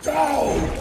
Go!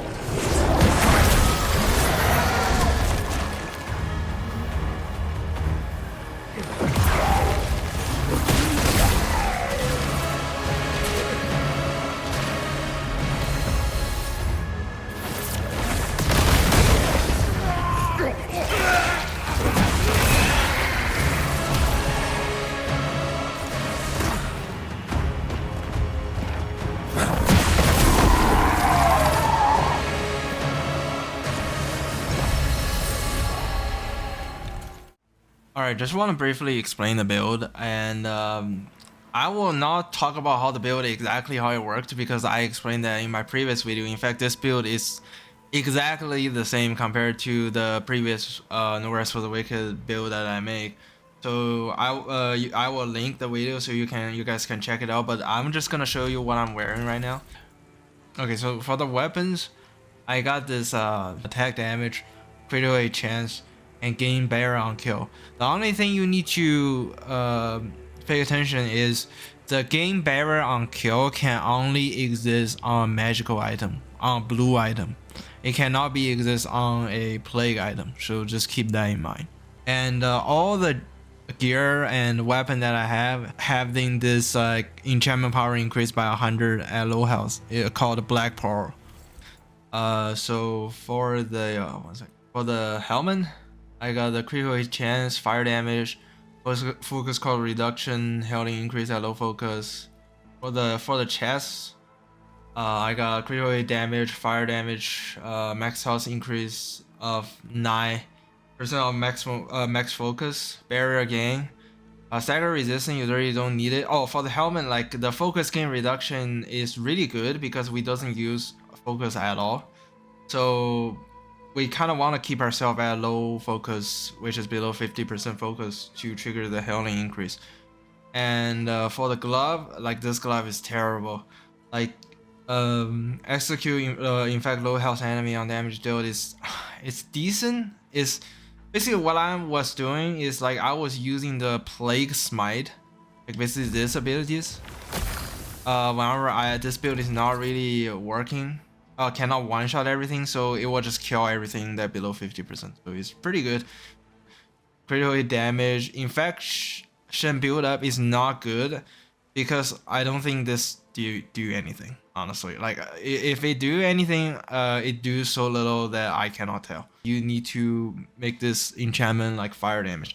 Alright, just want to briefly explain the build, and I will not talk about how the build exactly how it worked because I explained that in my previous video. In fact, this build is exactly the same compared to the previous No Rest for the Wicked build that I make. So I will link the video so you guys can check it out. But I'm just gonna show you what I'm wearing right now. Okay, so for the weapons, I got this attack damage, critical hit chance, and gain barrier on kill. The only thing you need to pay attention is the gain barrier on kill can only exist on magical item, on blue item. It cannot be exist on a plague item, so just keep that in mind. And all the gear and weapon that I have having this enchantment power increased by 100 at low health, called Black Pearl. So for the helmet, I got the critical hit chance, fire damage, focus cost reduction, healing increase at low focus. For the chest, I got critical hit damage, fire damage, max health increase of 9% of max focus, barrier gain. Stagger resistance, you really don't need it. Oh, for the helmet, like the focus gain reduction is really good because we doesn't use focus at all. So we kind of want to keep ourselves at low focus, which is below 50% focus, to trigger the healing increase. And for the glove, like this glove is terrible. Like execute in fact low health enemy on damage dealt is it's decent. It's basically what I was doing is like I was using the plague smite, like basically this abilities. Whenever this build is not really working, cannot one-shot everything, so it will just kill everything that below 50%. So it's pretty good. Critical hit damage. Infection build up is not good because I don't think this do anything, honestly. Like if it do anything, it do so little that I cannot tell. You need to make this enchantment like fire damage.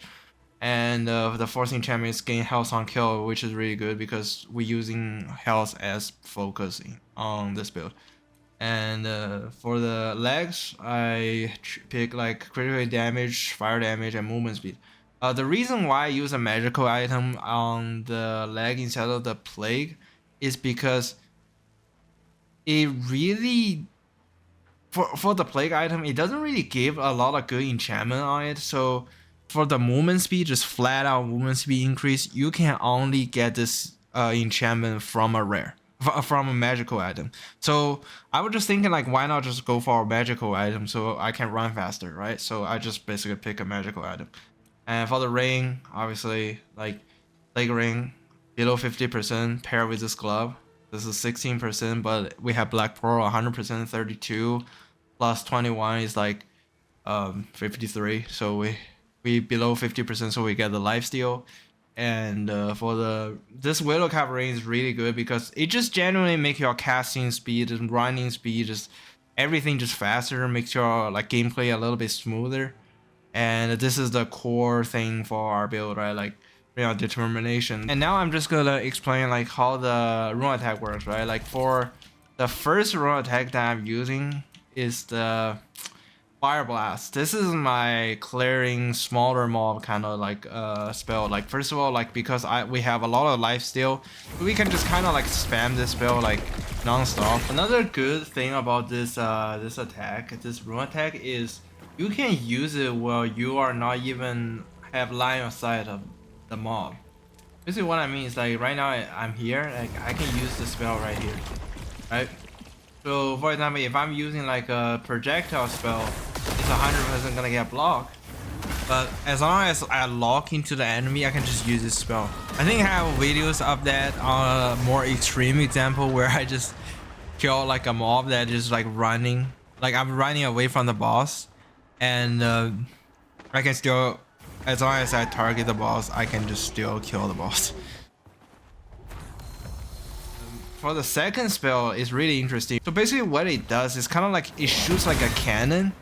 And the fourth enchantment is gain health on kill, which is really good because we're using health as focus on this build. And for the legs, I pick like critical damage, fire damage, and movement speed. The reason why I use a magical item on the leg instead of the plague is because it really, for the plague item, it doesn't really give a lot of good enchantment on it. So for the movement speed, just flat out movement speed increase, you can only get this enchantment from a rare. From a magical item. So I was just thinking like, why not just go for a magical item so I can run faster, right? So I just basically pick a magical item. And for the ring, obviously like leg ring below 50% paired with this glove. This is 16%, but we have Black Pearl 100%, 32 plus 21 is like 53. So we below 50%, so we get the lifesteal. And for this Willow Cap ring is really good because it just genuinely makes your casting speed and running speed, just everything just faster, makes your like gameplay a little bit smoother. And this is the core thing for our build, right? Like, you know, determination. And now I'm just gonna explain like how the rune attack works, right? Like for the first rune attack that I'm using is the Fire Blast. This is my clearing smaller mob kind of like spell. Like first of all, like because we have a lot of life still, we can just kind of like spam this spell like non-stop. Another good thing about this this rune attack is you can use it while you are not even have line of sight of the mob. Basically what I mean is like right now I'm here, like I can use the spell right here, right? So for example, if I'm using like a projectile spell, it's 100% gonna get blocked. But as long as I lock into the enemy, I can just use this spell. I think I have videos of that on a more extreme example where I just kill like a mob that is like running, like I'm running away from the boss, and I can still, as long as I target the boss, I can just still kill the boss. For the second spell, it's really interesting. So basically what it does is kind of like it shoots like a cannon,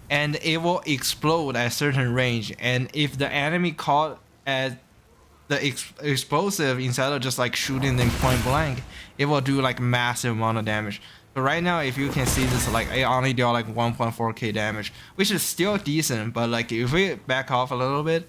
and it will explode at a certain range, and if the enemy caught at the explosive, instead of just like shooting them point blank, it will do like massive amount of damage. So right now, if you can see this, like it only deal like 1.4k damage, which is still decent, but like if we back off a little bit,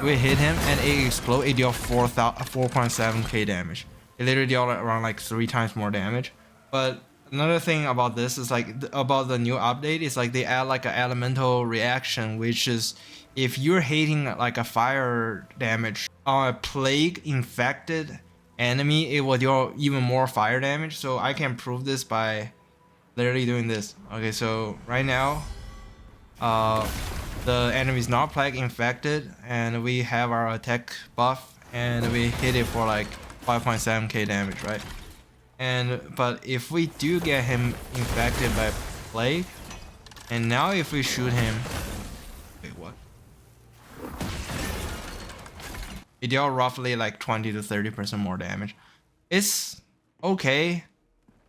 we hit him and it explode, it deal 4.7k damage. It literally deal around like 3 times more damage. But another thing about this is like about the new update is like they add like an elemental reaction, which is if you're hitting like a fire damage on a plague infected enemy, it will deal even more fire damage. So I can prove this by literally doing this. Okay, so right now the enemy is not plague infected, and we have our attack buff, and we hit it for like 5.7k damage, right? But if we do get him infected by plague, and now if we shoot him, wait, what? It deal roughly like 20 to 30% more damage. It's okay,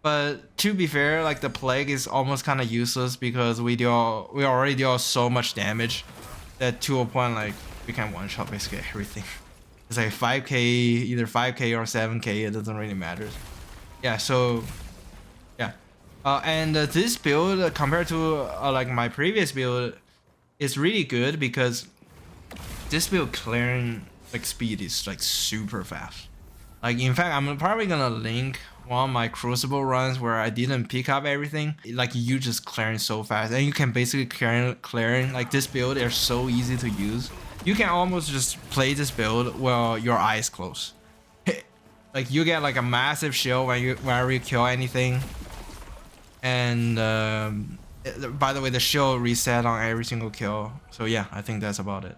but to be fair, like the plague is almost kind of useless because we already deal so much damage that to a point like we can one shot basically everything. It's like 5k, either 5k or 7k, it doesn't really matter. Yeah, so yeah, and this build compared to like my previous build is really good because this build clearing like speed is like super fast. Like in fact, I'm probably gonna link one of my Crucible runs where I didn't pick up everything. Like you just clearing so fast, and you can basically clearing like this build is so easy to use. You can almost just play this build while your eyes closed. Like you get like a massive shield whenever you kill anything, and by the way, the shield reset on every single kill. So yeah, I think that's about it.